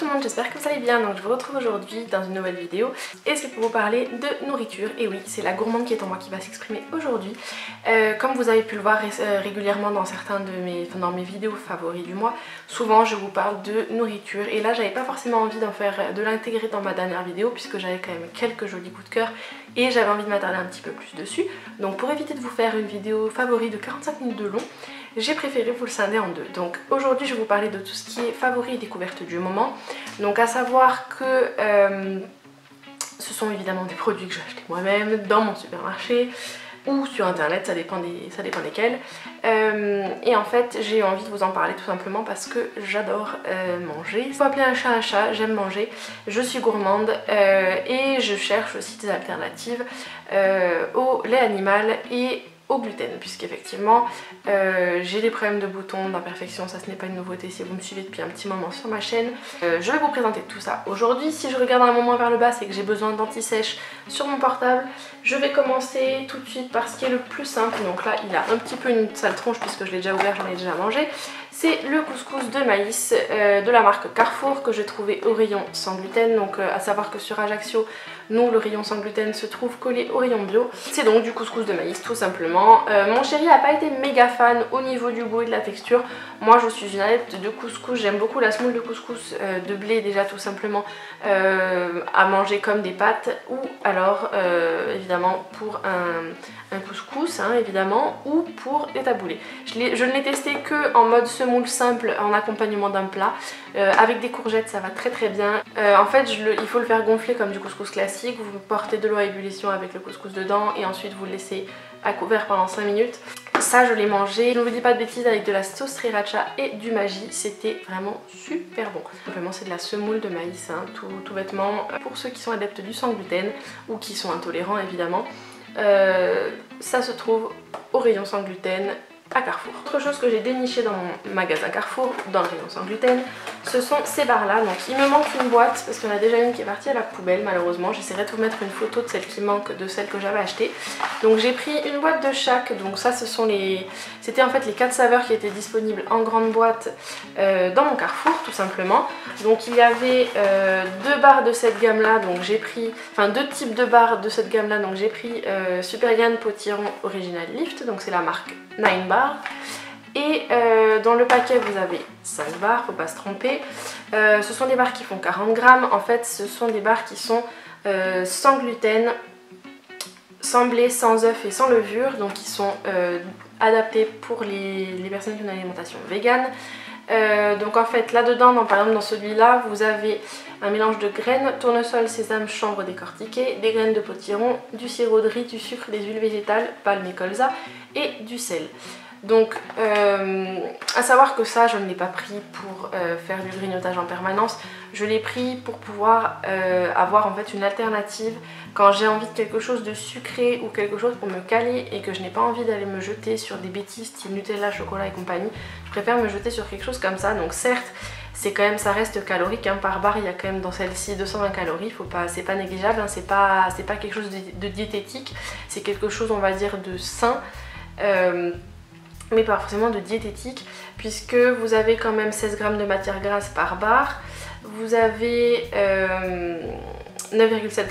tout le monde, j'espère que vous allez bien. Donc je vous retrouve aujourd'hui dans une nouvelle vidéo et c'est pour vous parler de nourriture. Et oui, c'est la gourmande qui est en moi qui va s'exprimer aujourd'hui. Comme vous avez pu le voir régulièrement dans dans mes vidéos favoris du mois, souvent je vous parle de nourriture et là j'avais pas forcément envie de l'intégrer dans ma dernière vidéo puisque j'avais quand même quelques jolis coups de cœur et j'avais envie de m'attarder un petit peu plus dessus. Donc pour éviter de vous faire une vidéo favori de 45 minutes de long, j'ai préféré vous le scinder en deux. Donc aujourd'hui je vais vous parler de tout ce qui est favori et découverte du moment. Donc à savoir que ce sont évidemment des produits que j'ai achetés moi-même dans mon supermarché ou sur internet, ça dépend desquels. Et en fait j'ai envie de vous en parler tout simplement parce que j'adore manger. Il faut appeler un chat, j'aime manger, je suis gourmande et je cherche aussi des alternatives au lait animal et au gluten, puisqu'effectivement j'ai des problèmes de boutons, d'imperfection, ça ce n'est pas une nouveauté si vous me suivez depuis un petit moment sur ma chaîne. Je vais vous présenter tout ça aujourd'hui. Si je regarde un moment vers le bas, c'est que j'ai besoin d'anti-sèche sur mon portable. Je vais commencer tout de suite par ce qui est le plus simple. Donc là il a un petit peu une sale tronche puisque je l'ai déjà ouvert, j'en ai déjà mangé. C'est le couscous de maïs de la marque Carrefour que j'ai trouvé au rayon sans gluten. Donc à savoir que sur Ajaccio, nous le rayon sans gluten se trouve collé au rayon bio. C'est donc du couscous de maïs tout simplement. Mon chéri n'a pas été méga fan au niveau du goût et de la texture. Moi je suis une adepte de couscous, j'aime beaucoup la semoule de couscous de blé déjà tout simplement à manger comme des pâtes ou alors évidemment pour un couscous évidemment ou pour des taboulés. Je ne l'ai testé que en mode semoule simple en accompagnement d'un plat. Avec des courgettes ça va très très bien. En fait il faut le faire gonfler comme du couscous classique. Vous portez de l'eau à ébullition avec le couscous dedans et ensuite vous le laissez à couvert pendant 5 minutes. Ça je l'ai mangé, je ne vous dis pas de bêtises, avec de la sauce sriracha et du Maggi, c'était vraiment super bon. Simplement c'est de la semoule de maïs, tout bêtement, pour ceux qui sont adeptes du sans gluten ou qui sont intolérants évidemment. Ça se trouve au rayon sans gluten à Carrefour. Autre chose que j'ai déniché dans mon magasin Carrefour, dans le rayon sans gluten, ce sont ces barres là. Donc il me manque une boîte parce qu'il y en a déjà une qui est partie à la poubelle malheureusement. J'essaierai de vous mettre une photo de celle qui manque de celle que j'avais achetée. Donc j'ai pris une boîte de chaque. Donc ça ce sont c'était en fait les 4 saveurs qui étaient disponibles en grande boîte dans mon Carrefour tout simplement. Donc il y avait 2 barres de cette gamme là, donc j'ai pris, enfin 2 types de barres de cette gamme là. Donc j'ai pris Superyan Potiron Original Lift, donc c'est la marque 9 bar. Et dans le paquet vous avez 5 barres, faut pas se tromper. Ce sont des barres qui font 40 grammes. En fait ce sont des barres qui sont sans gluten, sans blé, sans œufs et sans levure. Donc qui sont adaptés pour les personnes qui ont une alimentation végane. Donc en fait là dedans, par exemple dans celui-là, vous avez un mélange de graines, tournesol, sésame, chanvre décortiqué, des graines de potiron, du sirop de riz, du sucre, des huiles végétales, palme et colza et du sel. Donc à savoir que ça je ne l'ai pas pris pour faire du grignotage en permanence, je l'ai pris pour pouvoir avoir en fait une alternative quand j'ai envie de quelque chose de sucré ou quelque chose pour me caler et que je n'ai pas envie d'aller me jeter sur des bêtises style Nutella, chocolat et compagnie. Je préfère me jeter sur quelque chose comme ça. Donc certes c'est quand même, ça reste calorique par barre, il y a quand même dans celle-ci 220 calories, c'est pas négligeable, c'est pas quelque chose de diététique, c'est quelque chose on va dire de sain. Mais pas forcément de diététique puisque vous avez quand même 16 grammes de matière grasse par barre, vous avez 9,7 g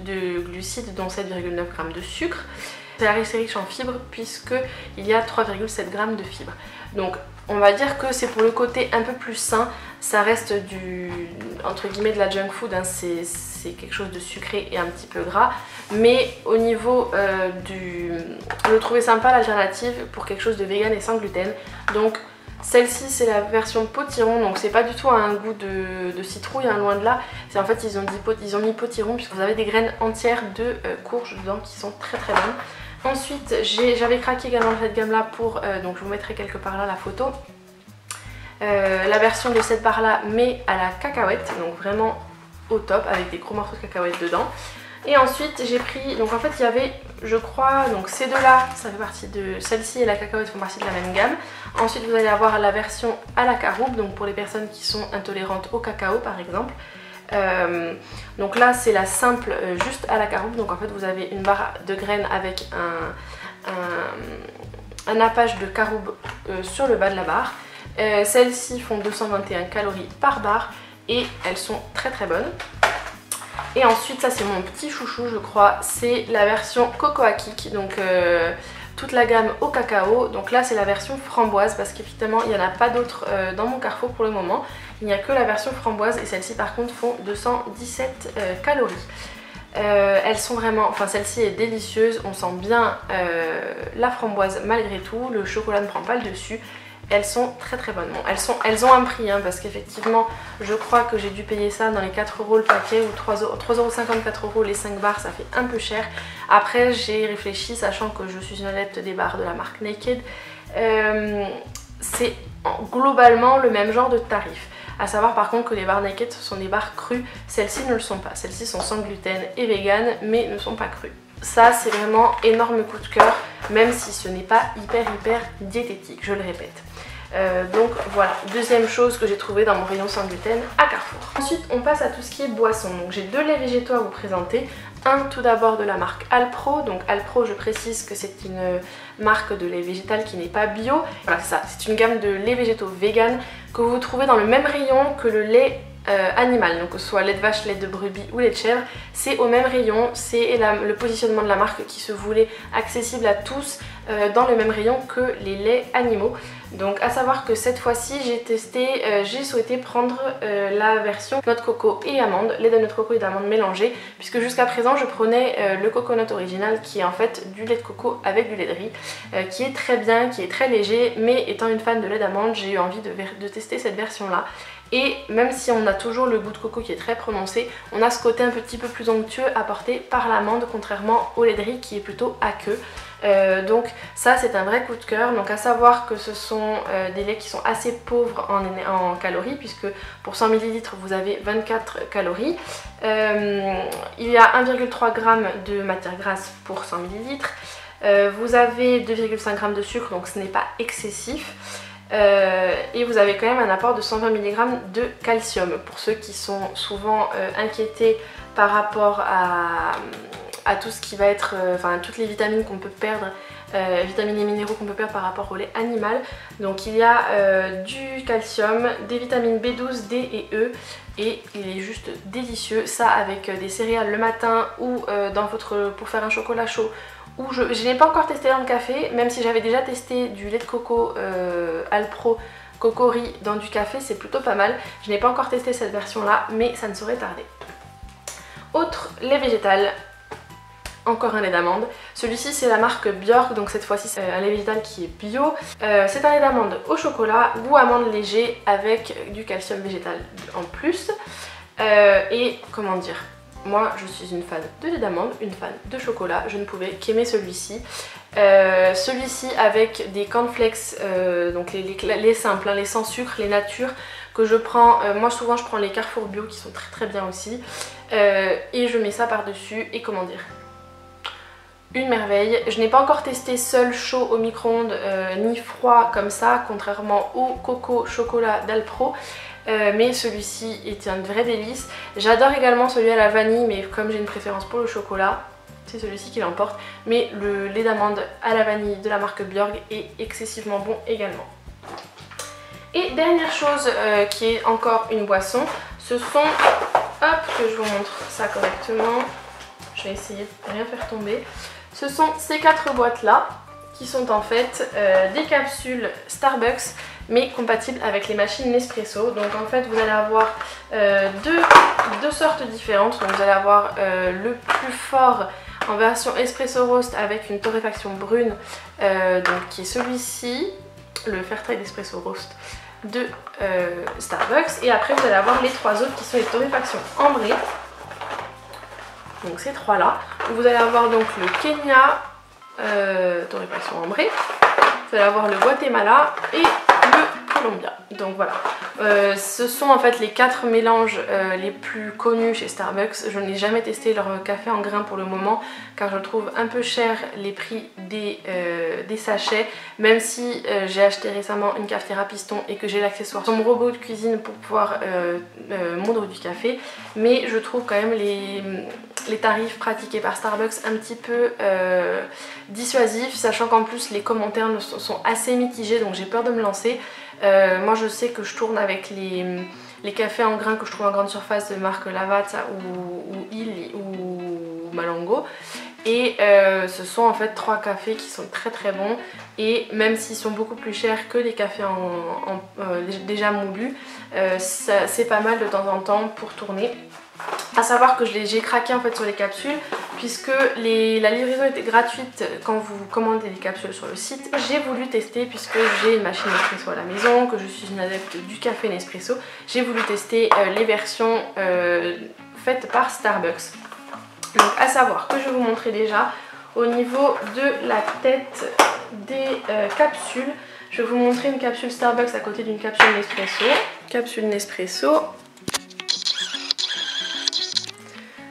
de glucides dont 7,9 g de sucre. C'est riche en fibres puisqu'il y a 3,7 g de fibres. Donc on va dire que c'est pour le côté un peu plus sain, ça reste entre guillemets de la junk food, c'est quelque chose de sucré et un petit peu gras. Mais au niveau je trouvais sympa l'alternative pour quelque chose de vegan et sans gluten. Donc celle-ci c'est la version potiron, donc c'est pas du tout un goût de citrouille, loin de là. C'est en fait ils ont mis potiron puisque vous avez des graines entières de courge dedans qui sont très très bonnes. Ensuite j'avais craqué également cette gamme là pour, donc je vous mettrai quelque part là la photo. La version de cette barre là mais à la cacahuète, donc vraiment au top avec des gros morceaux de cacahuètes dedans. Et ensuite j'ai pris, donc en fait il y avait je crois, donc ces deux là ça fait partie de, celle-ci et la cacahuète font partie de la même gamme. Ensuite vous allez avoir la version à la caroube, donc pour les personnes qui sont intolérantes au cacao par exemple. Donc là c'est la simple juste à la caroube, donc en fait vous avez une barre de graines avec un nappage de caroube sur le bas de la barre. Celles-ci font 221 calories par barre et elles sont très très bonnes. Et ensuite, ça c'est mon petit chouchou je crois, c'est la version Cocoa Kick, donc toute la gamme au cacao. Donc là c'est la version framboise parce qu'effectivement il n'y en a pas d'autres dans mon Carrefour pour le moment. Il n'y a que la version framboise et celles-ci par contre font 217 calories. Elles sont vraiment, enfin celle-ci est délicieuse, on sent bien la framboise malgré tout, le chocolat ne prend pas le dessus. Elles sont très très bonnes. Bon, elles ont un prix hein, parce qu'effectivement je crois que j'ai dû payer ça dans les 4 € le paquet ou 3,50 €, 4 €, les 5 bars ça fait un peu cher. Après j'ai réfléchi, sachant que je suis une adepte des bars de la marque Naked, c'est globalement le même genre de tarif. A savoir par contre que les bars Naked ce sont des bars crus, celles-ci ne le sont pas. Celles-ci sont sans gluten et vegan mais ne sont pas crues. Ça c'est vraiment énorme coup de cœur, même si ce n'est pas hyper diététique, je le répète. Donc voilà, deuxième chose que j'ai trouvé dans mon rayon sans gluten à Carrefour. Ensuite on passe à tout ce qui est boisson. Donc j'ai 2 laits végétaux à vous présenter. Un tout d'abord de la marque Alpro. Donc Alpro, je précise que c'est une marque de lait végétal qui n'est pas bio. Voilà, c'est ça, c'est une gamme de lait végétaux vegan que vous trouvez dans le même rayon que le lait animal, donc que ce soit lait de vache, lait de brebis ou lait de chèvre, c'est au même rayon, c'est le positionnement de la marque qui se voulait accessible à tous dans le même rayon que les laits animaux. Donc à savoir que cette fois-ci j'ai souhaité prendre la version noix de coco et amande, lait de noix de coco et d'amande mélangé, puisque jusqu'à présent je prenais le coconut original qui est en fait du lait de coco avec du lait de riz, qui est très bien, qui est très léger, mais étant une fan de lait d'amande j'ai eu envie de tester cette version là. Et même si on a toujours le goût de coco qui est très prononcé, on a ce côté un petit peu plus onctueux apporté par l'amande, contrairement au lait de riz qui est plutôt aqueux. Donc ça c'est un vrai coup de cœur. Donc à savoir que ce sont des laits qui sont assez pauvres en calories, puisque pour 100 ml vous avez 24 calories. Il y a 1,3 g de matière grasse pour 100 ml. Vous avez 2,5 g de sucre, donc ce n'est pas excessif. Et vous avez quand même un apport de 120 mg de calcium pour ceux qui sont souvent inquiétés par rapport à tout ce qui va être, enfin toutes les vitamines qu'on peut perdre, vitamines et minéraux qu'on peut perdre par rapport au lait animal. Donc il y a du calcium, des vitamines B12, D et E, et il est juste délicieux. Ça avec des céréales le matin ou pour faire un chocolat chaud. Je n'ai pas encore testé dans le café, même si j'avais déjà testé du lait de coco Alpro Coco Riz dans du café, c'est plutôt pas mal. Je n'ai pas encore testé cette version là, mais ça ne saurait tarder. Autre lait végétal, encore un lait d'amande. Celui-ci c'est la marque Bjork, donc cette fois-ci c'est un lait végétal qui est bio. C'est un lait d'amande au chocolat, goût amande léger avec du calcium végétal en plus. Et comment dire, moi je suis une fan de lait d'amande, une fan de chocolat, je ne pouvais qu'aimer celui-ci. Celui-ci avec des cornflakes, donc les simples, hein, les sans sucre, les natures que je prends. Moi souvent je prends les Carrefour bio qui sont très bien aussi. Et je mets ça par dessus et comment dire, une merveille. Je n'ai pas encore testé seul chaud au micro-ondes ni froid comme ça, contrairement au coco chocolat d'Alpro. Mais celui-ci est un vrai délice. J'adore également celui à la vanille, mais comme j'ai une préférence pour le chocolat, c'est celui-ci qui l'emporte. Mais le lait d'amande à la vanille de la marque Bjork est excessivement bon également. Et dernière chose qui est encore une boisson, ce sont, hop que je vous montre ça correctement, je vais essayer de rien faire tomber. Ce sont ces 4 boîtes là qui sont en fait des capsules Starbucks mais compatibles avec les machines Nespresso. Donc en fait vous allez avoir deux sortes différentes. Donc vous allez avoir le plus fort en version Espresso Roast avec une torréfaction brune, donc qui est celui-ci, le Fairtrade Espresso Roast de Starbucks. Et après vous allez avoir les 3 autres qui sont les torréfactions ambrées. Donc ces 3 là. Vous allez avoir donc le Kenya torréfaction ambrée. Vous allez avoir le Guatemala et le Colombia. Donc voilà. Ce sont en fait les 4 mélanges les plus connus chez Starbucks. Je n'ai jamais testé leur café en grains pour le moment car je trouve un peu cher les prix des sachets, même si j'ai acheté récemment une cafetière à piston et que j'ai l'accessoire sur mon robot de cuisine pour pouvoir moudre du café. Mais je trouve quand même les tarifs pratiqués par Starbucks un petit peu dissuasifs, sachant qu'en plus les commentaires sont assez mitigés, donc j'ai peur de me lancer. Moi je sais que je tourne avec les cafés en grains que je trouve en grande surface de marque Lavazza ou Il ou Malongo. Et ce sont en fait 3 cafés qui sont très très bons, et même s'ils sont beaucoup plus chers que les cafés déjà moulus, c'est pas mal de temps en temps pour tourner. À savoir que j'ai craqué en fait sur les capsules, puisque la livraison était gratuite quand vous commandez les capsules sur le site. J'ai voulu tester, puisque j'ai une machine Nespresso à la maison, que je suis une adepte du café Nespresso, j'ai voulu tester les versions faites par Starbucks. Donc à savoir que je vais vous montrer déjà au niveau de la tête des capsules. Je vais vous montrer une capsule Starbucks à côté d'une capsule Nespresso. Capsule Nespresso.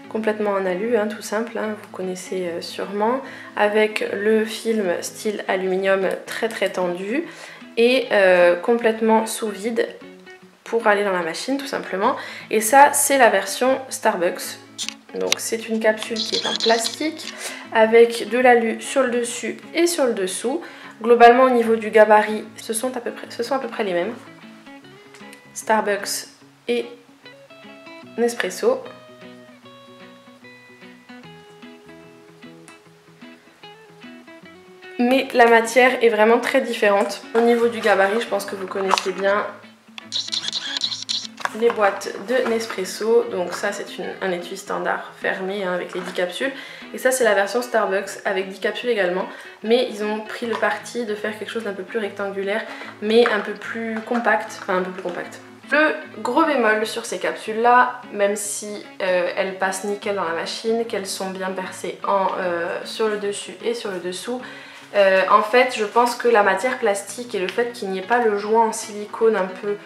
Complètement en alu, hein, tout simple, hein, vous connaissez sûrement, avec le film style aluminium très très tendu et complètement sous vide pour aller dans la machine tout simplement. Et ça c'est la version Starbucks. Donc c'est une capsule qui est en plastique avec de l'alu sur le dessus et sur le dessous. Globalement au niveau du gabarit, ce sont à peu près les mêmes. Starbucks et Nespresso. Mais la matière est vraiment très différente. Au niveau du gabarit, je pense que vous connaissez bien les boîtes de Nespresso. Donc ça c'est un étui standard fermé hein, avec les 10 capsules. Et ça c'est la version Starbucks avec 10 capsules également. Mais ils ont pris le parti de faire quelque chose d'un peu plus rectangulaire, mais un peu plus compact. Enfin un peu plus compact. Le gros bémol sur ces capsules là, même si elles passent nickel dans la machine, qu'elles sont bien percées sur le dessus et sur le dessous, en fait je pense que la matière plastique et le fait qu'il n'y ait pas le joint en silicone un peu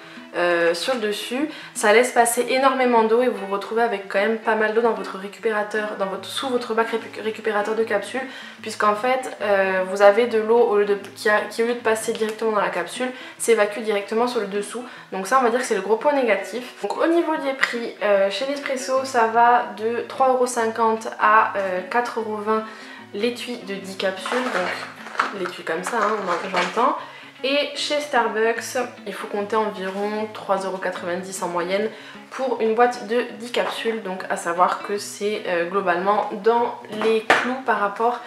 sur le dessus, ça laisse passer énormément d'eau et vous vous retrouvez avec quand même pas mal d'eau dans votre récupérateur, sous votre bac récupérateur de capsule, puisqu'en fait vous avez de l'eau qui au lieu de passer directement dans la capsule s'évacue directement sur le dessous. Donc ça on va dire que c'est le gros point négatif. Donc au niveau des prix, chez Nespresso ça va de 3,50 € à 4,20 € l'étui de 10 capsules, donc l'étui comme ça hein, j'entends. Et chez Starbucks, il faut compter environ 3,90 € en moyenne pour une boîte de 10 capsules. Donc à savoir que c'est globalement dans les clous par rapport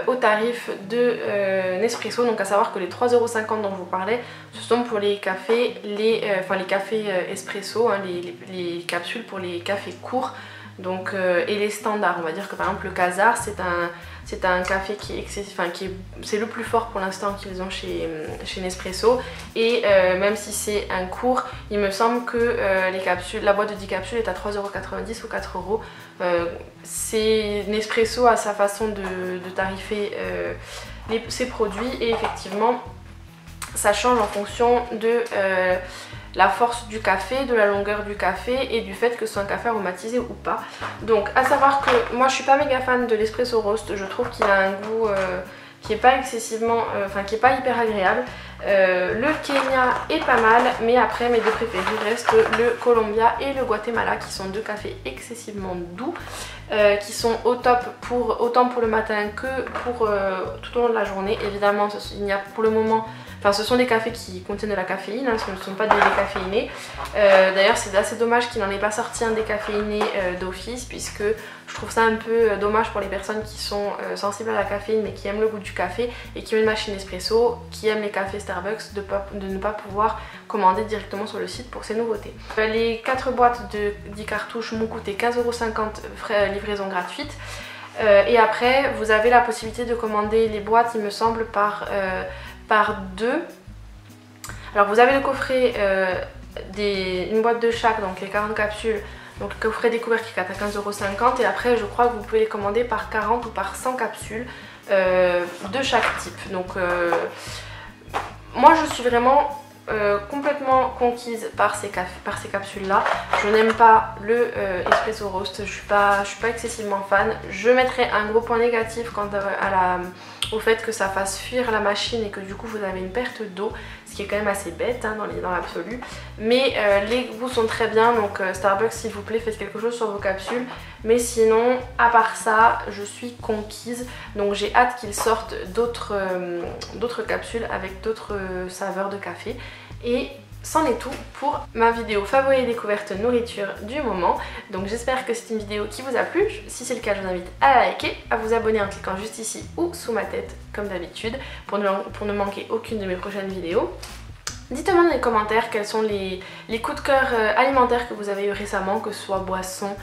au tarif de Nespresso. Donc à savoir que les 3,50 € dont je vous parlais, ce sont pour les cafés, les cafés espresso, hein, les capsules pour les cafés courts. Donc, et les standards, on va dire que par exemple le Casar c'est un café qui est c'est le plus fort pour l'instant qu'ils ont chez Nespresso, et même si c'est un court, il me semble que la boîte de 10 capsules est à 3,90 € ou 4 €. Nespresso a sa façon de tarifer ses produits, et effectivement ça change en fonction de la force du café, de la longueur du café et du fait que c'est un café aromatisé ou pas. Donc à savoir que moi je suis pas méga fan de l'espresso roast, je trouve qu'il a un goût qui est pas excessivement, qui est pas hyper agréable. Le Kenya est pas mal, mais après mes deux préférés restent le Colombia et le Guatemala, qui sont deux cafés excessivement doux, qui sont au top autant pour le matin que pour tout au long de la journée. Évidemment il n'y a pour le moment, ce sont des cafés qui contiennent de la caféine, hein, ce ne sont pas des décaféinés. D'ailleurs c'est assez dommage qu'il n'en ait pas sorti un décaféiné d'office, puisque je trouve ça un peu dommage pour les personnes qui sont sensibles à la caféine mais qui aiment le goût du café et qui ont une machine espresso, qui aiment les cafés Starbucks, de ne pas pouvoir commander directement sur le site pour ces nouveautés. Les 4 boîtes de 10 cartouches m'ont coûté 15,50 €, livraison gratuite. Et après vous avez la possibilité de commander les boîtes, il me semble, par 2. Alors vous avez le coffret, une boîte de chaque, donc les 40 capsules, donc le coffret découvert qui est à 15,50 € et après je crois que vous pouvez les commander par 40 ou par 100 capsules de chaque type. Donc moi je suis vraiment complètement conquise par ces capsules là. Je n'aime pas le espresso roast, je suis pas excessivement fan. Je mettrai un gros point négatif quant au fait que ça fasse fuir la machine et que du coup vous avez une perte d'eau, ce qui est quand même assez bête hein, dans l'absolu. Mais les goûts sont très bien, donc Starbucks s'il vous plaît faites quelque chose sur vos capsules. Mais sinon à part ça je suis conquise, donc j'ai hâte qu'ils sortent d'autres capsules avec d'autres saveurs de café. Et c'en est tout pour ma vidéo favori découverte nourriture du moment. Donc j'espère que c'est une vidéo qui vous a plu. Si c'est le cas, je vous invite à la liker, à vous abonner en cliquant juste ici ou sous ma tête comme d'habitude pour ne manquer aucune de mes prochaines vidéos. Dites-moi dans les commentaires quels sont les coups de cœur alimentaires que vous avez eu récemment, que ce soit boisson,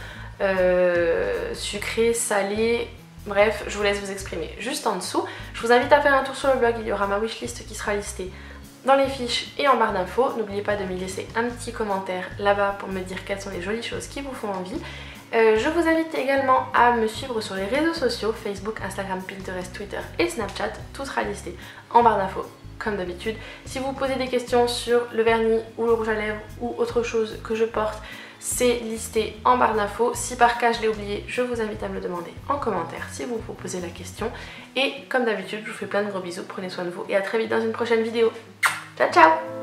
sucré, salé, bref, je vous laisse vous exprimer juste en dessous. Je vous invite à faire un tour sur le blog, il y aura ma wishlist qui sera listée dans les fiches et en barre d'infos. N'oubliez pas de me laisser un petit commentaire là-bas pour me dire quelles sont les jolies choses qui vous font envie. Je vous invite également à me suivre sur les réseaux sociaux, Facebook, Instagram, Pinterest, Twitter et Snapchat. Tout sera listé en barre d'infos comme d'habitude. Si vous posez des questions sur le vernis ou le rouge à lèvres ou autre chose que je porte, c'est listé en barre d'infos. Si par cas je l'ai oublié, je vous invite à me le demander en commentaire si vous vous posez la question. Et comme d'habitude, je vous fais plein de gros bisous, prenez soin de vous et à très vite dans une prochaine vidéo. Ciao ciao!